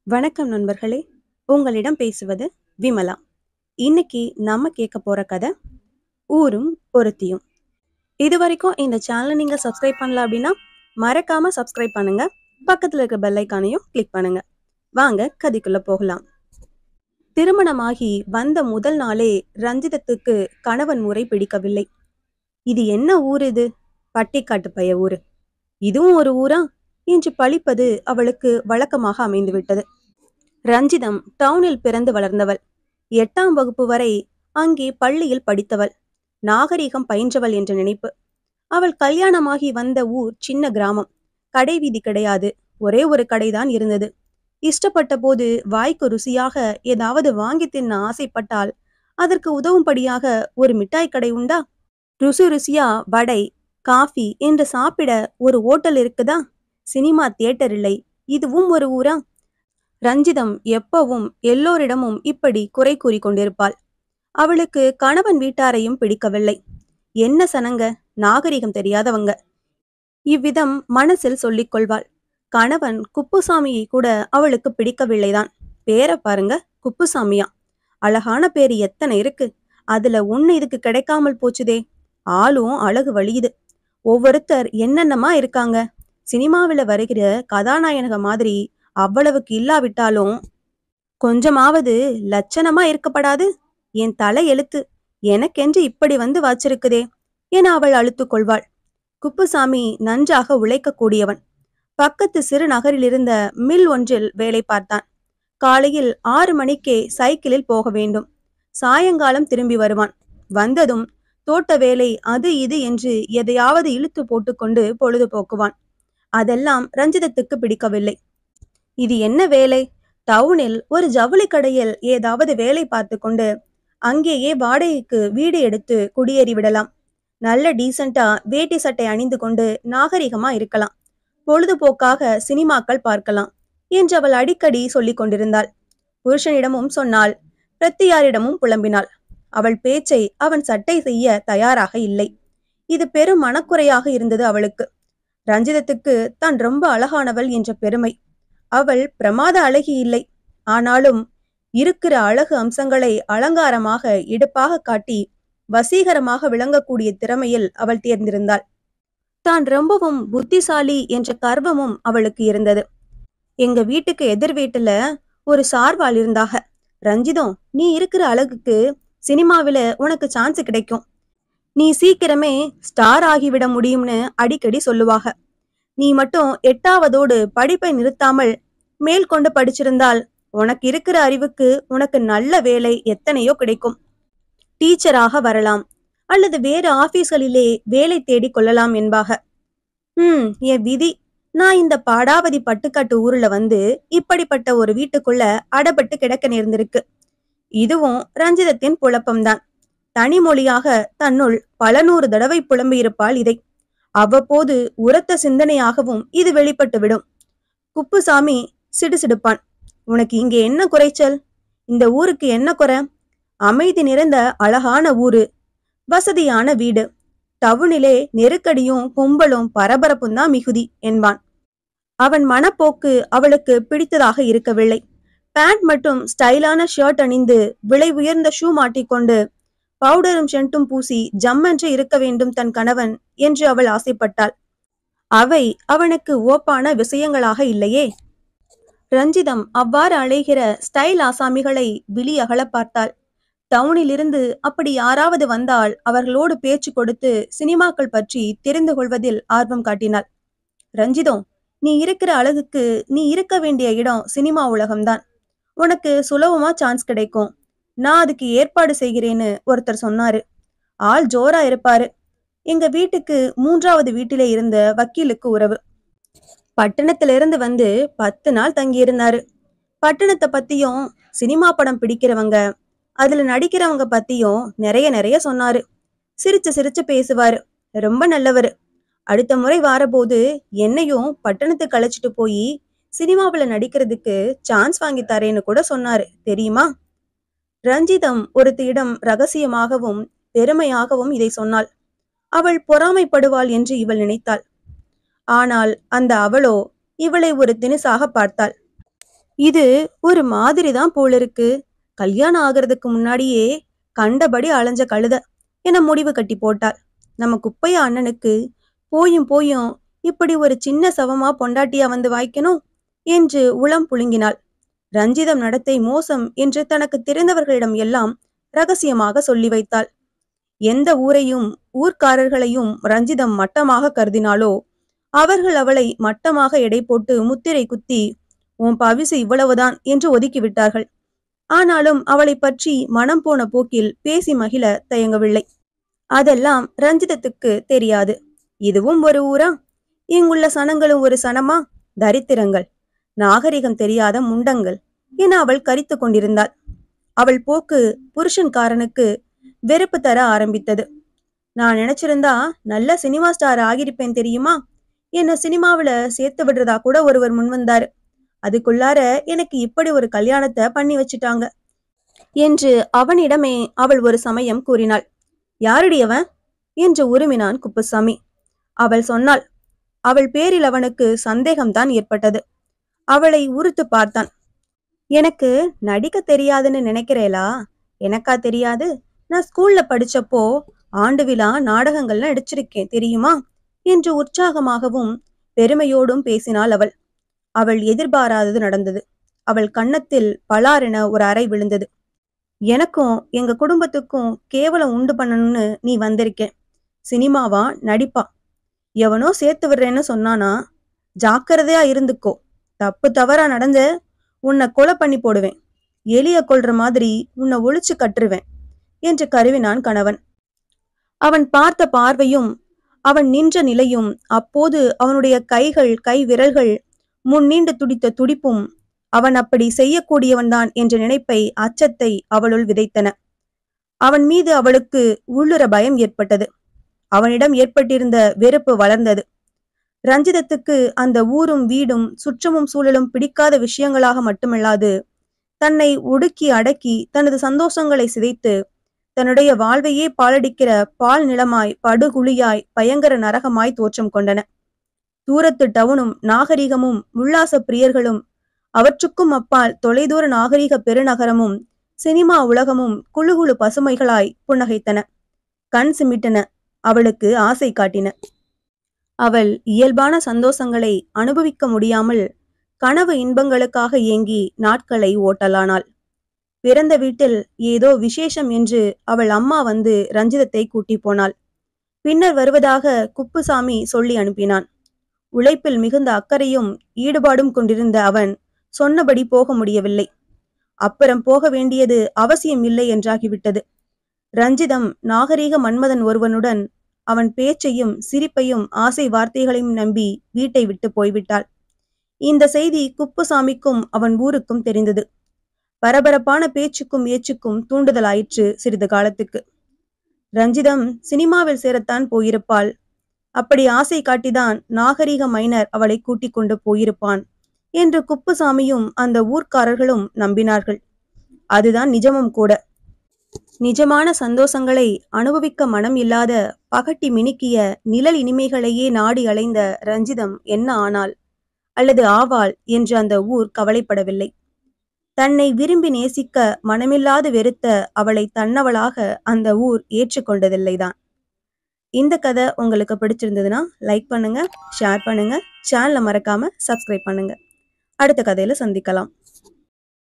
வணக்கம் நண்பர்களே. உங்களிடம் பேசுவது விமலா. இன்னைக்கு நம்ம கேட்க போற கதை ஊரும் ஒருத்தியும். இதுவரைக்கும் இந்த சேனலை நீங்க சப்ஸ்கிரைப் பண்ணல அப்படின்னா மறக்காம சப்ஸ்கிரைப் பண்ணுங்க. பக்கத்துல இருக்க பெல் ஐக்கானையும் கிளிக் பண்ணுங்க. வாங்க கதைக்குள்ள போகலாம். திருமணமாகி வந்த முதல் நாளே ரஞ்சிதத்துக்கு கணவன் முறை பிடிக்கவில்லை. இது என்ன ஊர் இது? பட்டிக்காட்டு பைய ஊரு. இதுவும் ஒரு ஊரா என்று பழிப்பது அவளுக்கு வழக்கமாக அமைந்துவிட்டது. ரஞ்சிதம் டவுனில் பிறந்து வளர்ந்தவள். 8ஆம் வகுப்பு வரை அங்கே பள்ளியில் படித்தவள். நாகரிகம் பயின்றவள் என்ற நினைப்பு. அவள் கல்யாணமாகி வந்த ஊர் சின்ன கிராமம். கடை வீதி கிடையாது. ஒரே ஒரு கடைதான் இருந்தது. இஷ்டப்பட்ட போது வாய்க்கு ருசியாக ஏதாவது வாங்கி தின்ன ஆசைப்பட்டால் அதற்கு உதவும்படியாக ஒரு மிட்டாய் கடை உண்டா? ருசி ருசியா வடை, காஃபி என்று சாப்பிட ஒரு ஓட்டல் இருக்குதா? சினிமா தியேட்டர் இல்லை. இதுவும் ஒரு ஊரா? ரஞ்சிதம் எப்பவும் எல்லோரிடமும் இப்படி குறை கூறி கொண்டிருப்பாள். அவளுக்கு கணவன் வீட்டாரையும் பிடிக்கவில்லை. என்ன சனங்க, நாகரிகம் தெரியாதவங்க, இவ்விதம் மனசில் சொல்லிக் கொள்வாள். கணவன் குப்புசாமியை கூட அவளுக்கு பிடிக்கவில்லைதான். பேரை பாருங்க, குப்புசாமியா. அழகான பேரு எத்தனை இருக்கு. அதுல ஒண்ணு இதுக்கு கிடைக்காமல் போச்சுதே. ஆளும் அழகு வழியுது. ஒவ்வொருத்தர் என்னென்னமா இருக்காங்க. சினிமாவில வருகிற கதாநாயக மாதிரி அவ்வளவுக்கு இல்லாவிட்டாலும் கொஞ்சமாவது லட்சணமா இருக்கப்படாது. என் தலை எழுத்து எனக்கென்று இப்படி வந்து வாச்சிருக்குதே என அவள் அழுத்து கொள்வாள். குப்புசாமி நன்றாக உழைக்கக்கூடியவன். பக்கத்து சிறு நகரில் இருந்த மில் ஒன்றில் வேலை பார்த்தான். காலையில் 6 மணிக்கே சைக்கிளில் போக வேண்டும். சாயங்காலம் திரும்பி வருவான். வந்ததும் தோட்ட வேலை அது இது என்று எதையாவது இழுத்து போட்டுக்கொண்டு பொழுது போக்குவான். அதெல்லாம் ரஞ்சிதத்துக்கு பிடிக்கவில்லை. இது என்ன வேலை? டவுனில் ஒரு ஜவுளி கடையில் ஏதாவது வேலை பார்த்து கொண்டு அங்கேயே வாடகைக்கு வீடு எடுத்து குடியேறி விடலாம். நல்ல டீசெண்டா வேட்டி சட்டை அணிந்து கொண்டு நாகரிகமா இருக்கலாம். பொழுதுபோக்காக சினிமாக்கள் பார்க்கலாம் என்று அவள் அடிக்கடி சொல்லிக் கொண்டிருந்தாள். புருஷனிடமும் சொன்னாள். பிரத்தியாரிடமும் புலம்பினாள். அவள் பேச்சை அவன் சட்டை செய்ய தயாராக இல்லை. இது பெரும் மனக்குறையாக இருந்தது அவளுக்கு. ரஞ்சிதத்துக்கு தான் ரொம்ப அழகானவள் என்ற பெருமை. அவள் பிரமாத அழகி இல்லை. ஆனாலும் இருக்கிற அழகு அம்சங்களை அலங்காரமாக இடுப்பாக காட்டி வசீகரமாக விளங்கக்கூடிய திறமையில் அவள் தேர்ந்திருந்தாள். தான் ரொம்பவும் புத்திசாலி என்ற கர்வமும் அவளுக்கு இருந்தது. எங்க வீட்டுக்கு எதிர் வீட்டுல ஒரு சார்பால் இருந்தாக. ரஞ்சிதம், நீ இருக்கிற அழகுக்கு சினிமாவில உனக்கு சான்ஸ் கிடைக்கும். நீ சீக்கிரமே ஸ்டார் ஆகிவிட முடியும்னு அடிக்கடி சொல்லுவாக. நீ மட்டும் 8ஆவதோடு படிப்பை நிறுத்தாமல் மேல் கொண்டு படிச்சிருந்தால் உனக்கு இருக்கிற அறிவுக்கு உனக்கு நல்ல வேலை எத்தனையோ கிடைக்கும். டீச்சராக வரலாம், அல்லது வேறு ஆபீஸ்களிலே வேலை தேடி கொள்ளலாம் என்பாக. என் விதி. நான் இந்த பாடாவதி பட்டுக்காட்டு ஊர்ல வந்து இப்படிப்பட்ட ஒரு வீட்டுக்குள்ள அடப்பட்டு கிடக்க நேர்ந்திருக்கு. இதுவும் ரஞ்சிதத்தின் குழப்பம்தான். தனிமொழியாக தன்னுள் பல 100 தடவை புலம்பியிருப்பாள் இதை. அவ்வப்போது உரத்த சிந்தனையாகவும் இது வெளிப்பட்டு விடும். குப்புசாமி சிடுசிடுப்பான். உனக்கு இங்கே என்ன குறைச்சல்? இந்த ஊருக்கு என்ன குறை? அமைதி நிறைந்த அழகான ஊரு, வசதியான வீடு. டவுனிலே நெருக்கடியும் கும்பலும் பரபரப்பும் தான் மிகுதி என்பான். அவன் மனப்போக்கு அவளுக்கு பிடித்ததாக இருக்கவில்லை. பேண்ட் மட்டும் ஸ்டைலான ஷர்ட் அணிந்து விலை உயர்ந்த ஷூ மாட்டிக்கொண்டு பவுடரும் சென்ட்டும் பூசி ஜம்மென்று இருக்க வேண்டும் தன் கணவன் என்று அவள் ஆசைப்பட்டாள். அவை அவனுக்கு ஓப்பான விஷயங்களாக இல்லையே. ரஞ்சிதம் அவ்வாறு அழைகிற ஸ்டைல் ஆசாமிகளை விழி அகல பார்த்தாள். டவுனில் இருந்து அப்படி யாராவது வந்தால் அவர்களோடு பேச்சு கொடுத்து சினிமாக்கள் பற்றி தெரிந்து கொள்வதில் ஆர்வம் காட்டினாள். ரஞ்சிதம், நீ இருக்கிற அழகுக்கு நீ இருக்க வேண்டிய இடம் சினிமா உலகம்தான். உனக்கு சுலபமா சான்ஸ் கிடைக்கும். நான் அதுக்கு ஏற்பாடு செய்கிறேன்னு ஒருத்தர் சொன்னாரு. ஆள் ஜோரா இருப்பாரு. எங்க வீட்டுக்கு 3ஆவது வீட்டிலே இருந்த வக்கீலுக்கு உறவு. பட்டணத்திலிருந்து வந்து 10 நாள் தங்கியிருந்தாரு. பட்டணத்தை பத்தியும் சினிமா படம் பிடிக்கிறவங்க அதுல நடிக்கிறவங்க பத்தியும் நிறைய நிறைய சொன்னாரு. சிரிச்சு சிரிச்சு பேசுவாரு. ரொம்ப நல்லவரு. அடுத்த முறை வாரபோது என்னையும் பட்டணத்துக்கு அழைச்சிட்டு போய் சினிமாவில் நடிக்கிறதுக்கு சான்ஸ் வாங்கி தரேன்னு கூட சொன்னாரு, தெரியுமா? ரஞ்சிதம் ஒருத்தியிடம் ரகசியமாகவும் பெருமையாகவும் இதை சொன்னாள். அவள் பொறாமைப்படுவாள் என்று இவள் நினைத்தாள். ஆனால் அந்த அவளோ இவளை ஒரு தினுசாக பார்த்தாள். இது ஒரு மாதிரி தான் போல இருக்கு. கல்யாணம் ஆகிறதுக்கு முன்னாடியே கண்டபடி அலைஞ்ச கழுத என முடிவு கட்டி போட்டாள். நம்ம குப்பையா அண்ணனுக்கு போயும் போயும் இப்படி ஒரு சின்ன சவமா பொண்டாட்டியா வந்து வாய்க்கணும் என்று உளம் புழுங்கினாள். ரஞ்சிதம் நடத்தை மோசம் என்று தனக்கு தெரிந்தவர்களிடம் எல்லாம் ரகசியமாக சொல்லி வைத்தாள். எந்த ஊரையும் ஊர்க்காரர்களையும் ரஞ்சிதம் மட்டமாக கருதினாலோ அவர்கள் அவளை மட்டமாக எடை போட்டு முத்திரை குத்தி உன் பவிசு இவ்வளவுதான் என்று ஒதுக்கிவிட்டார்கள். ஆனாலும் அவளை பற்றி மனம் போன போக்கில் பேசி மகிழ தயங்கவில்லை. அதெல்லாம் ரஞ்சிதத்துக்கு தெரியாது. இதுவும் ஒரு ஊரா? இங்குள்ள சனங்களும் ஒரு சனமா? தரித்திரங்கள், நாகரிகம் தெரியாத முண்டங்கள் என அவள் கரித்து கொண்டிருந்தாள். அவள் போக்கு புருஷன்காரனுக்கு வெறுப்பு தர ஆரம்பித்தது. நான் நினைச்சிருந்தா நல்ல சினிமா ஸ்டார் ஆகியிருப்பேன் தெரியுமா? என்ன சினிமாவில சேர்த்து விடுறதா கூட ஒருவர் முன்வந்தாரு. அதுக்குள்ளார எனக்கு இப்படி ஒரு கல்யாணத்தை பண்ணி வச்சுட்டாங்க என்று அவனிடமே அவள் ஒரு சமயம் கூறினாள். யாருடையவன் என்று உருமினான் குப்புசாமி. அவள் சொன்னாள். அவள் பேரில் அவனுக்கு சந்தேகம்தான் ஏற்பட்டது. அவளை உறுத்து பார்த்தான். எனக்கு நடிக்க தெரியாதுன்னு நினைக்கிறேளா? எனக்கா தெரியாது? நான் ஸ்கூல்ல படிச்சப்போ ஆண்டு விழா நாடகங்கள்லாம் நடிச்சிருக்கேன் தெரியுமா என்று உற்சாகமாகவும் பெருமையோடும் பேசினாள் அவள். அவள் எதிர்பாராதது நடந்தது. அவள் கன்னத்தில் பலாரென ஒரு அறை விழுந்தது. எனக்கும் எங்க குடும்பத்துக்கும் கேவலம் உண்டு பண்ணணும்னு நீ வந்திருக்க. சினிமாவா நடிப்பா? எவனோ சேர்த்து விடுறேன்னு சொன்னானா? ஜாக்கிரதையா இருந்துக்கோ. தப்பு தவறா நடந்த உன்னை கொலை பண்ணி போடுவேன். எலிய கொல்ற மாதிரி உன்னை ஒழிச்சு கட்டுருவேன் என்று கருவினான் கணவன். அவன் பார்த்த பார்வையும் அவன் நின்ற நிலையும் அப்போது அவனுடைய கைகள் கை விரல்கள் முன் நீண்டு துடித்த துடிப்பும் அவன் அப்படி செய்யக்கூடியவன்தான் என்ற நினைப்பை அச்சத்தை அவளுள் விதைத்தன. அவன் மீது அவளுக்கு உள்ளுர பயம் ஏற்பட்டது. அவனிடம் ஏற்பட்டிருந்த வெறுப்பு வளர்ந்தது. ரஞ்சிதத்துக்கு அந்த ஊரும் வீடும் சுற்றமும் சூழலும் பிடிக்காத விஷயங்களாக மட்டுமல்லாது தன்னை ஒடுக்கி அடக்கி தனது சந்தோஷங்களை சிதைத்து தன்னுடைய வாழ்வையே பாலடிக்கிற பால் நிலமாய் படுகுழியாய் பயங்கர நரகமாய் தோற்றம் கொண்டன. தூரத்து டவுனும் நாகரிகமும் உல்லாச பிரியர்களும் அவற்றுக்கும் அப்பால் தொலைதூர நாகரிக பெருநகரமும் சினிமா உலகமும் குழுகுழு பசுமைகளாய் புன்னகைத்தன. கண் சிமிட்டன. அவளுக்கு ஆசை காட்டின. அவள் இயல்பான சந்தோஷங்களை அனுபவிக்க முடியாமல் கனவு இன்பங்களுக்காக ஏங்கி நாட்களை ஓட்டலானாள். பிறந்த வீட்டில் ஏதோ விசேஷம் என்று அவள் அம்மா வந்து ரஞ்சிதத்தை கூட்டி போனாள். பின்னர் வருவதாக குப்புசாமி சொல்லி அனுப்பினான். உழைப்பில் மிகுந்த அக்கறையும் ஈடுபாடும் கொண்டிருந்த அவன் சொன்னபடி போக முடியவில்லை. அப்புறம் போக வேண்டியது அவசியம் இல்லை என்றாகிவிட்டது. ரஞ்சிதம் நாகரீக மன்மதன் ஒருவனுடன் அவன் பேச்சையும் சிரிப்பையும் ஆசை வார்த்தைகளையும் நம்பி வீட்டை விட்டு போய்விட்டாள். இந்த செய்தி குப்புசாமிக்கும் அவன் ஊருக்கும் தெரிந்தது. பரபரப்பான பேச்சுக்கும் ஏச்சுக்கும் தூண்டுதலாயிற்று. சிறிது காலத்துக்கு ரஞ்சிதம் சினிமாவில் சேரத்தான் போயிருப்பாள். அப்படி ஆசை காட்டிதான் நாகரிக மைனர் அவளை கூட்டிக் கொண்டு போயிருப்பான் என்று குப்புசாமியும் அந்த ஊர்க்காரர்களும் நம்பினார்கள். அதுதான் நிஜமும் கூட. நிஜமான சந்தோஷங்களை அனுபவிக்க மனம் இல்லாத பகட்டி மினுக்கிய நிழல் இனிமைகளையே நாடி அலைந்த ரஞ்சிதம் என்ன ஆனாள் அல்லது ஆவாள் என்று அந்த ஊர் கவலைப்படவில்லை. தன்னை விரும்பி நேசிக்க மனமில்லாது வெறுத்த அவளை தன்னவளாக அந்த ஊர் ஏற்றுக்கொண்டதில்லைதான். இந்த கதை உங்களுக்கு பிடிச்சிருந்ததுன்னா லைக் பண்ணுங்க, ஷேர் பண்ணுங்க, சேனலை மறக்காம சப்ஸ்கிரைப் பண்ணுங்க. அடுத்த கதையில சந்திக்கலாம்.